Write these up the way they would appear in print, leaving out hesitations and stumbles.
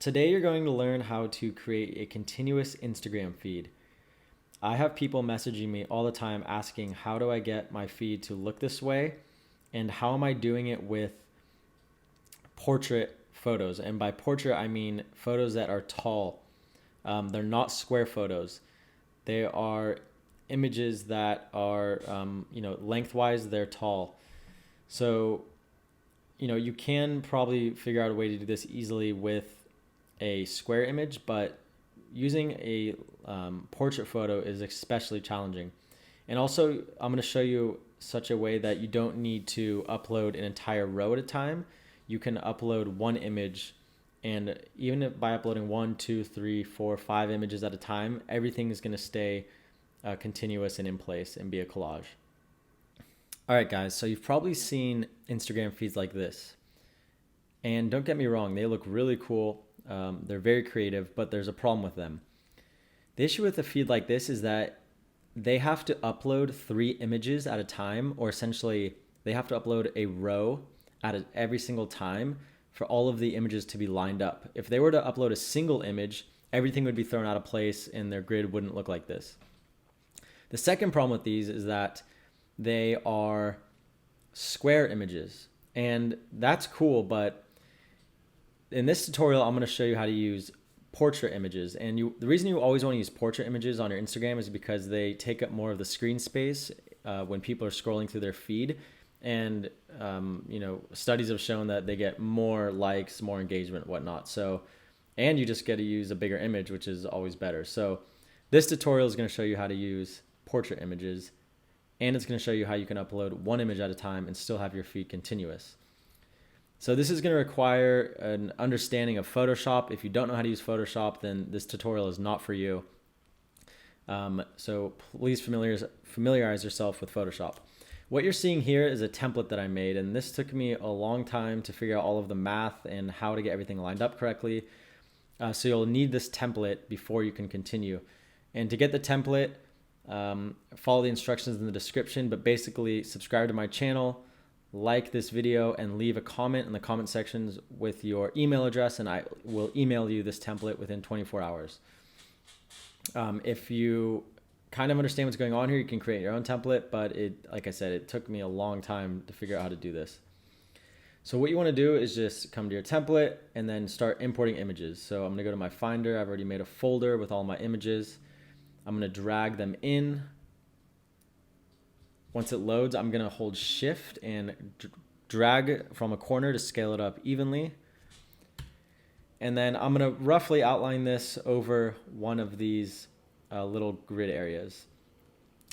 Today you're going to learn how to create a continuous Instagram feed. I have people messaging me all the time asking, how do I get my feed to look this way? And how am I doing it with portrait photos? And by portrait, I mean photos that are tall. They're not square photos. They are images that are, lengthwise, they're tall. So, you can probably figure out a way to do this easily with a square image, but using a portrait photo is especially challenging. And also, I'm going to show you such a way that you don't need to upload an entire row at a time. You can upload one image, and even if by uploading 1, 2, 3, 4, 5 images at a time, everything is going to stay continuous and in place and be a collage. All right, guys, so you've probably seen Instagram feeds like this. And don't get me wrong, they look really cool. They're very creative, but there's a problem with them. The issue with a feed like this is that they have to upload 3 images at a time, or essentially they have to upload a row every single time for all of the images to be lined up. If they were to upload a single image, everything would be thrown out of place and their grid wouldn't look like this. The second problem with these is that they are square images, and that's cool, but in this tutorial, I'm going to show you how to use portrait images. And the reason you always want to use portrait images on your Instagram is because they take up more of the screen space when people are scrolling through their feed. And, studies have shown that they get more likes, more engagement, whatnot. So, and you just get to use a bigger image, which is always better. So this tutorial is going to show you how to use portrait images, and it's going to show you how you can upload one image at a time and still have your feed continuous. So this is going to require an understanding of Photoshop. If you don't know how to use Photoshop, then this tutorial is not for you. So please familiarize yourself with Photoshop. What you're seeing here is a template that I made, and this took me a long time to figure out all of the math and how to get everything lined up correctly. So you'll need this template before you can continue. And to get the template, follow the instructions in the description, but basically subscribe to my channel, like this video, and leave a comment in the comment sections with your email address, and I will email you this template within 24 hours. If you kind of understand what's going on here, you can create your own template, but like I said, it took me a long time to figure out how to do this. So what you want to do is just come to your template and then start importing images. So I'm going to go to my Finder. I've already made a folder with all my images. I'm going to drag them in. Once it loads, I'm going to hold Shift and drag from a corner to scale it up evenly. And then I'm going to roughly outline this over one of these little grid areas.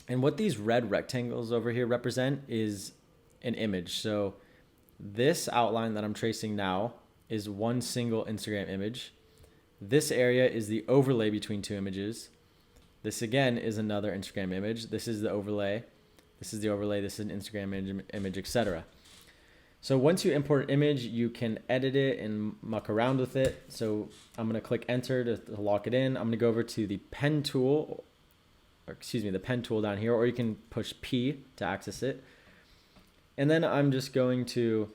And what these red rectangles over here represent is an image. So this outline that I'm tracing now is one single Instagram image. This area is the overlay between 2 images. This again is another Instagram image. This is the overlay. This is the overlay, this is an Instagram image, etc. So once you import an image, you can edit it and muck around with it. So I'm going to click enter to lock it in. I'm going to go over to the pen tool, the pen tool down here, or you can push P to access it. And then I'm just going to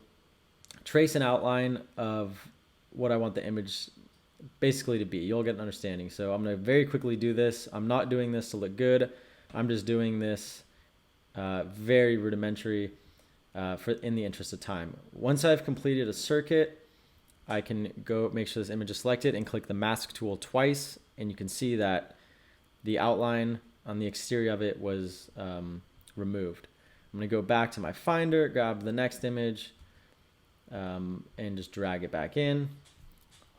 trace an outline of what I want the image basically to be. You'll get an understanding. So I'm going to very quickly do this. I'm not doing this to look good. I'm just doing this very rudimentary in the interest of time. Once I've completed a circuit, I can go make sure this image is selected and click the mask tool twice, and you can see that the outline on the exterior of it was removed. I'm going to go back to my Finder, grab the next image, and just drag it back in.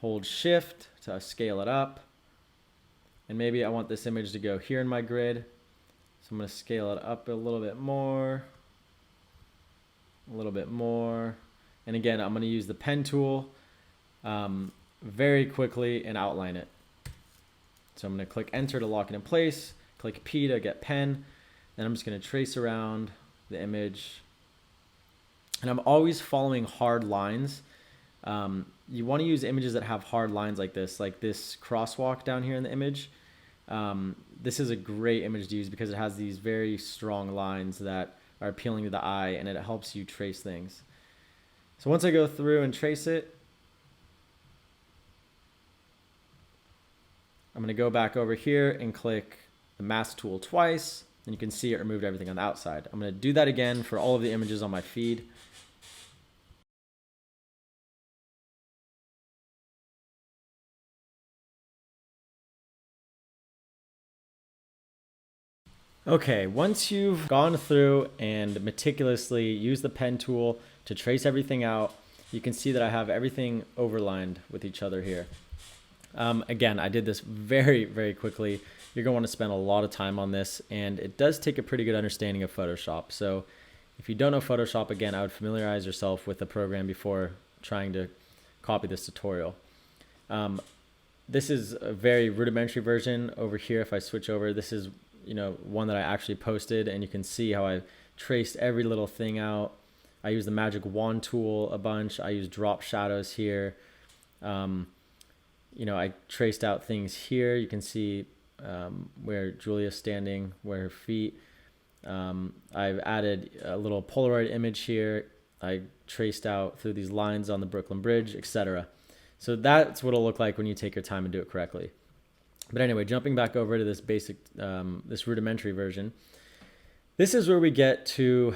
Hold Shift to scale it up. And maybe I want this image to go here in my grid. So I'm going to scale it up a little bit more. And again, I'm going to use the pen tool very quickly and outline it. So I'm going to click enter to lock it in place, click P to get pen. Then I'm just going to trace around the image. And I'm always following hard lines. You want to use images that have hard lines like this crosswalk down here in the image. This is a great image to use because it has these very strong lines that are appealing to the eye, and it helps you trace things. So once I go through and trace it, I'm going to go back over here and click the mask tool twice, and you can see it removed everything on the outside. I'm going to do that again for all of the images on my feed. Okay, once you've gone through and meticulously used the pen tool to trace everything out, you can see that I have everything overlined with each other here. Again, I did this very, very quickly. You're going to want to spend a lot of time on this, and it does take a pretty good understanding of Photoshop. So if you don't know Photoshop, again, I would familiarize yourself with the program before trying to copy this tutorial. This is a very rudimentary version over here. If I switch over, this is one that I actually posted, and you can see how I traced every little thing out. I use the magic wand tool a bunch. I use drop shadows here. I traced out things here. You can see where Julia's standing, where her feet. I've added a little Polaroid image here. I traced out through these lines on the Brooklyn Bridge, etc. So that's what it'll look like when you take your time and do it correctly. But anyway, jumping back over to this basic, this rudimentary version, this is where we get to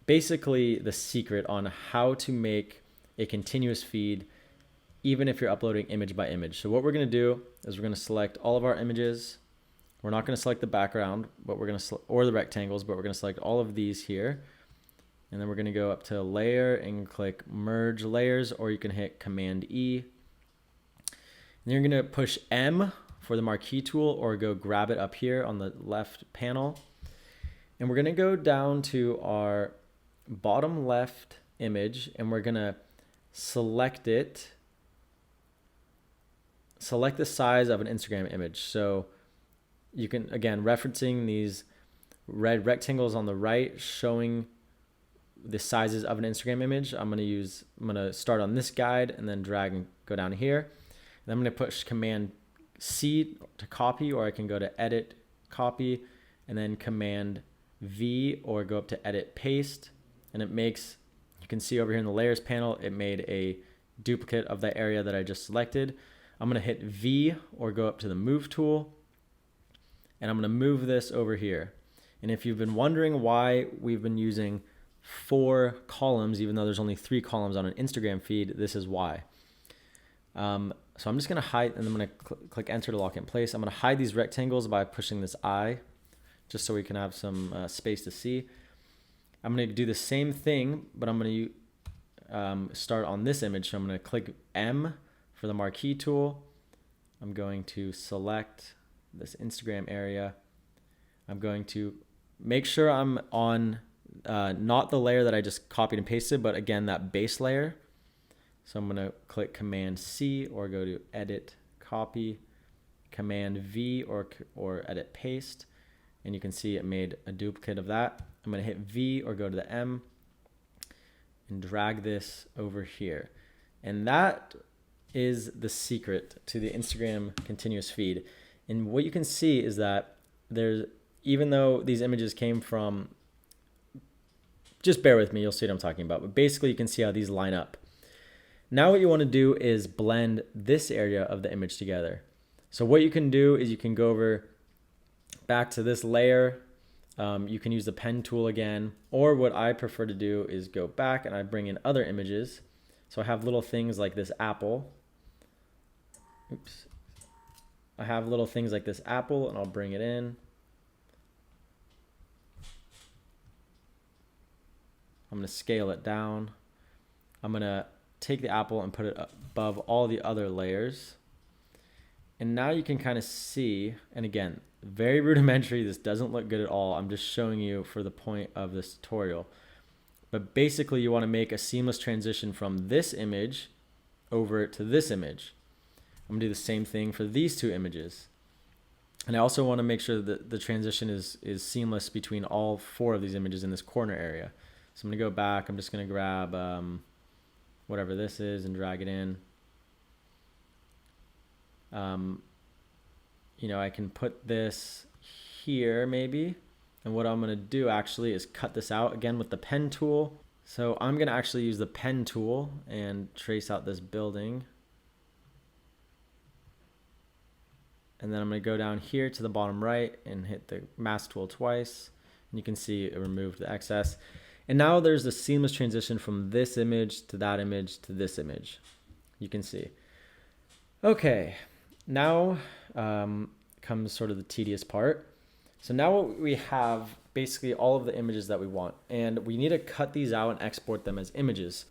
basically the secret on how to make a continuous feed, even if you're uploading image by image. So what we're going to do is we're going to select all of our images. We're not going to select the background, but we're going to or the rectangles, but we're going to select all of these here. And then we're going to go up to layer and click merge layers, or you can hit Command E. And you're going to push M for the marquee tool, or go grab it up here on the left panel. And we're going to go down to our bottom left image, and we're going to select it. Select the size of an Instagram image. So you can, again, referencing these red rectangles on the right, showing the sizes of an Instagram image. I'm going to start on this guide and then drag and go down here. And I'm going to push Command C to copy, or I can go to Edit, Copy, and then Command V, or go up to Edit, Paste. And it makes, you can see over here in the Layers panel, it made a duplicate of that area that I just selected. I'm going to hit V, or go up to the Move tool, and I'm going to move this over here. And if you've been wondering why we've been using 4 columns, even though there's only 3 columns on an Instagram feed, this is why. So I'm just going to hide, and I'm going to click Enter to lock it in place. I'm going to hide these rectangles by pushing this I, just so we can have some space to see. I'm going to do the same thing, but I'm going to start on this image. So I'm going to click M for the marquee tool. I'm going to select this Instagram area. I'm going to make sure I'm on not the layer that I just copied and pasted, but again, that base layer. So I'm going to click Command C, or go to Edit, Copy, Command V, or Edit, Paste. And you can see it made a duplicate of that. I'm going to hit V, or go to the M, and drag this over here. And that is the secret to the Instagram continuous feed. And what you can see is that even though these images came from, just bear with me, you'll see what I'm talking about. But basically you can see how these line up. Now what you want to do is blend this area of the image together. So what you can do is you can go over back to this layer. You can use the pen tool again, or what I prefer to do is go back and I bring in other images. So I have little things like this apple. Oops. I have little things like this apple, and I'll bring it in. I'm going to scale it down. I'm going to take the apple and put it above all the other layers. And now you can kind of see, and again, very rudimentary, this doesn't look good at all. I'm just showing you for the point of this tutorial. But basically you want to make a seamless transition from this image over to this image. I'm going to do the same thing for these 2 images. And I also want to make sure that the transition is seamless between all 4 of these images in this corner area. So I'm going to go back. I'm just going to grab whatever this is and drag it in. I can put this here maybe. And what I'm going to do actually is cut this out again with the pen tool. So I'm going to actually use the pen tool and trace out this building. and then I'm going to go down here to the bottom right and hit the mask tool twice, and you can see it removed the excess. And now there's the seamless transition from this image to that image to this image. You can see. Okay, now comes sort of the tedious part. So now what we have basically all of the images that we want, and we need to cut these out and export them as images.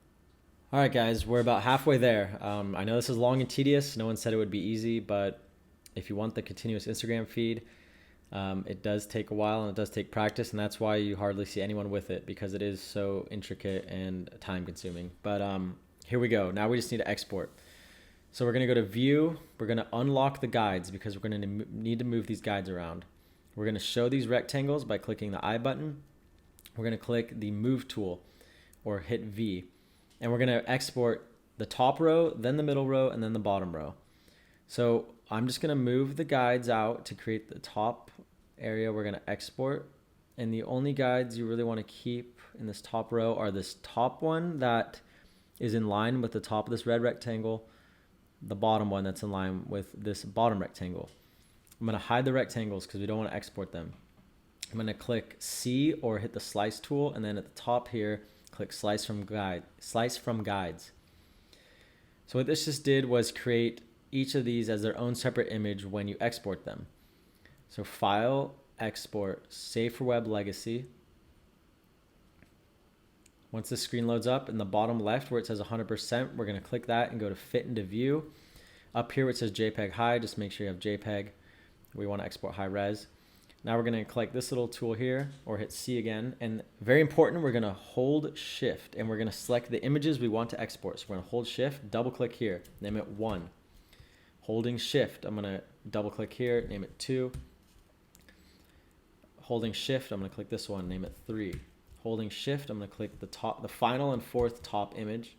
All right, guys, we're about halfway there. I know this is long and tedious. No one said it would be easy, but if you want the continuous Instagram feed, it does take a while and it does take practice, and that's why you hardly see anyone with it, because it is so intricate and time consuming. But here we go. Now we just need to export. So we're going to go to View. We're going to unlock the guides because we're going to need to move these guides around. We're going to show these rectangles by clicking the I button. We're going to click the Move tool or hit V. And we're going to export the top row, then the middle row, and then the bottom row. So I'm just going to move the guides out to create the top area we're going to export. And the only guides you really want to keep in this top row are this top one that is in line with the top of this red rectangle, the bottom one that's in line with this bottom rectangle. I'm going to hide the rectangles because we don't want to export them. I'm going to click C or hit the slice tool, and then at the top here, click slice from guides. So what this just did was create each of these as their own separate image when you export them. So File, Export, Save for Web Legacy. Once the screen loads up, in the bottom left where it says 100%, we're going to click that and go to Fit into View. Up here where it says JPEG High, just make sure you have JPEG. We want to export high res. Now we're going to click this little tool here or hit C again. And very important, we're going to hold Shift and we're going to select the images we want to export. So we're going to hold Shift, double click here, name it 1. Holding Shift, I'm going to double click here, name it 2. Holding Shift, I'm going to click this one, name it 3. Holding Shift, I'm going to click the final and fourth top image,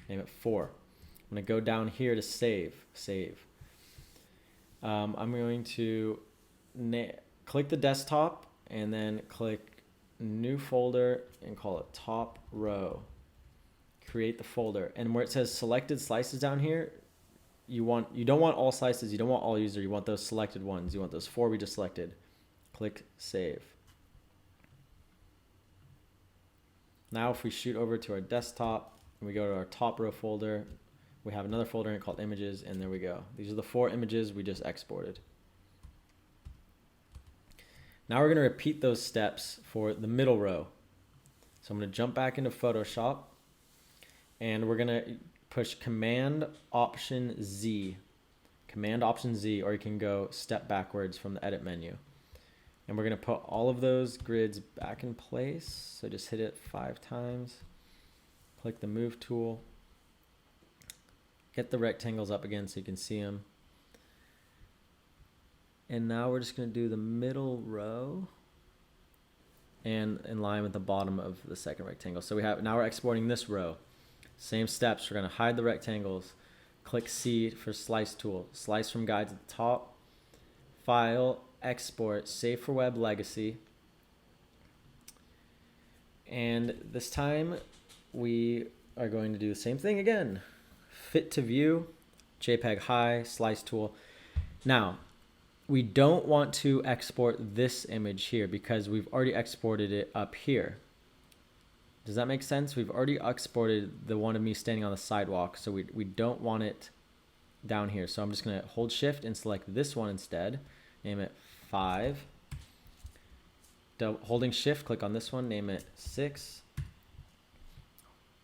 name it 4. I'm going to go down here to save. I'm going to click the desktop and then click New Folder and call it Top Row. Create the folder, and where it says Selected Slices down here, you don't want all slices, you don't want all user, you want those selected ones. You want those 4 we just selected. Click Save. Now if we shoot over to our desktop and we go to our top row folder, we have another folder in it called Images, and there we go. These are the 4 images we just exported. Now we're going to repeat those steps for the middle row. So I'm going to jump back into Photoshop, and we're going to push Command Option Z, or you can go step backwards from the edit menu. And we're going to put all of those grids back in place. So just hit it 5 times, click the Move tool, get the rectangles up again so you can see them. And now we're just going to do the middle row and in line with the bottom of the second rectangle. So now we're exporting this row. Same steps. We're going to hide the rectangles. Click C for slice tool. Slice from guides at the top. File, Export, Save for Web Legacy. And this time we are going to do the same thing again. Fit to View, JPEG High, Slice tool. Now, we don't want to export this image here because we've already exported it up here. Does that make sense? We've already exported the one of me standing on the sidewalk, so we don't want it down here. So I'm just going to hold Shift and select this one instead. Name it 5. Holding Shift, click on this one, name it 6.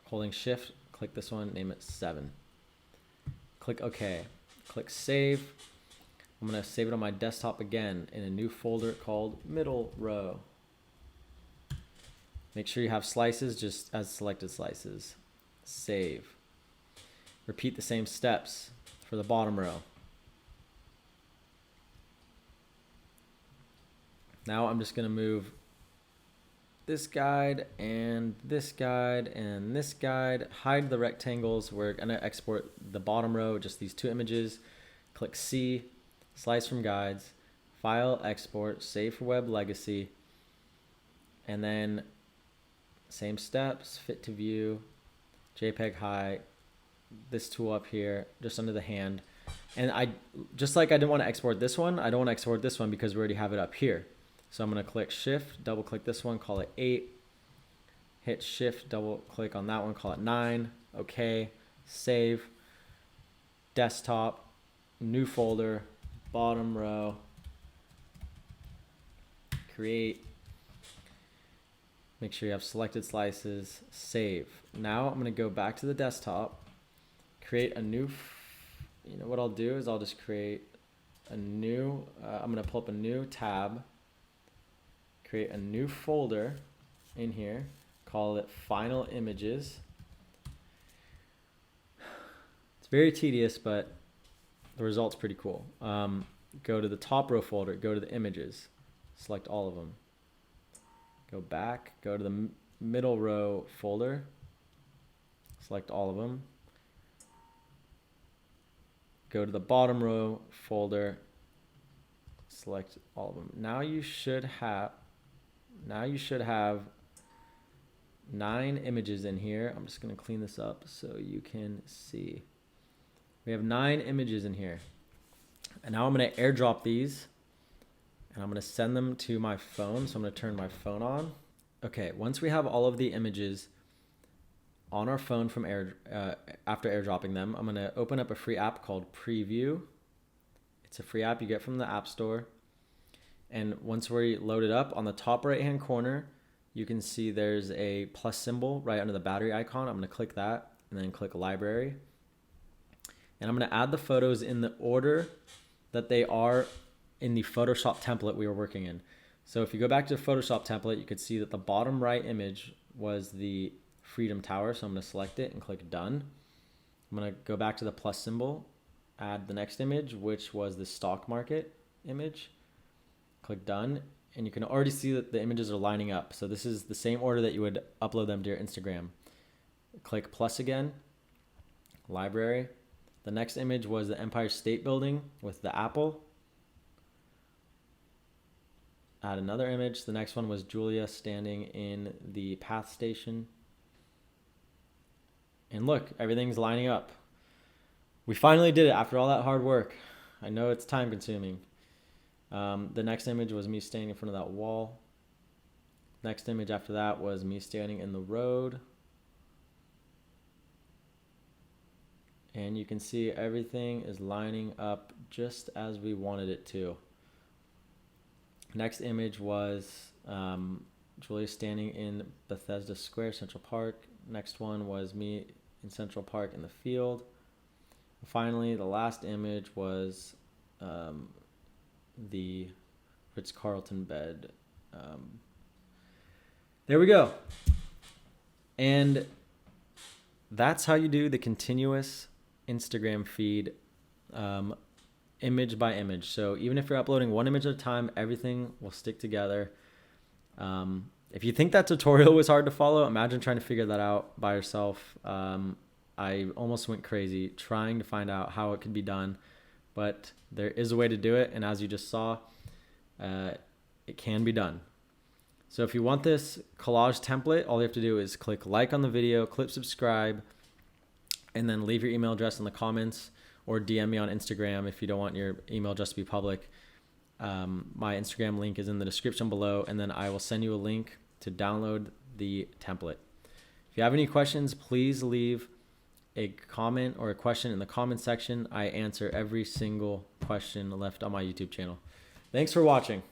Holding Shift, click this one, name it 7. Click OK. Click Save. I'm going to save it on my desktop again in a new folder called Middle Row. Make sure you have slices just as selected slices. Save. Repeat the same steps for the bottom row. Now I'm just going to move this guide and this guide and this guide. Hide the rectangles. We're going to export the bottom row, just these 2 images. Click C. Slice from guides, File, Export, Save for Web Legacy, and then same steps, Fit to View, JPEG High, this tool up here, just under the hand. And just like I didn't want to export this one, I don't want to export this one because we already have it up here. So I'm going to click Shift, double click this one, call it 8. Hit Shift, double click on that one, call it 9. Okay, save, desktop, new folder, bottom row, create. Make sure you have selected slices, save. Now I'm going to go back to the desktop, create a new, you know what I'll do is I'll just create a new, I'm going to pull up a new tab, create a new folder in here, call it Final Images. It's very tedious, but the result's pretty cool. Go to the top row folder, go to the images, select all of them. Go back, go to the middle row folder, select all of them. Go to the bottom row folder, select all of them. Now you should have 9 images in here. I'm just going to clean this up so you can see. We have 9 images in here. And now I'm going to airdrop these. And I'm going to send them to my phone. So I'm going to turn my phone on. Okay, once we have all of the images on our phone from after airdropping them, I'm going to open up a free app called Preview. It's a free app you get from the App Store. And once we're loaded up, on the top right-hand corner, you can see there's a plus symbol right under the battery icon. I'm going to click that and then click Library. And I'm going to add the photos in the order that they are in the Photoshop template we were working in. So if you go back to the Photoshop template, you could see that the bottom right image was the Freedom Tower. So I'm going to select it and click Done. I'm going to go back to the plus symbol, add the next image, which was the stock market image. Click Done. And you can already see that the images are lining up. So this is the same order that you would upload them to your Instagram. Click plus again, Library. The next image was the Empire State Building with the apple. Add another image. The next one was Julia standing in the PATH station. And look, everything's lining up. We finally did it after all that hard work. I know it's time consuming. The next image was me standing in front of that wall. Next image after that was me standing in the road. And you can see everything is lining up just as we wanted it to. Next image was Julia standing in Bethesda Square, Central Park. Next one was me in Central Park in the field. Finally, the last image was the Ritz-Carlton bed. There we go. And that's how you do the continuous Instagram feed, image by image. So even if you're uploading one image at a time, everything will stick together. If you think that tutorial was hard to follow, imagine trying to figure that out by yourself. I almost went crazy trying to find out how it could be done, but there is a way to do it. And as you just saw, it can be done. So if you want this collage template, all you have to do is click like on the video, click subscribe, and then leave your email address in the comments or DM me on Instagram if you don't want your email address to be public. My Instagram link is in the description below, and then I will send you a link to download the template. If you have any questions, please leave a comment or a question in the comment section. I answer every single question left on my YouTube channel. Thanks for watching.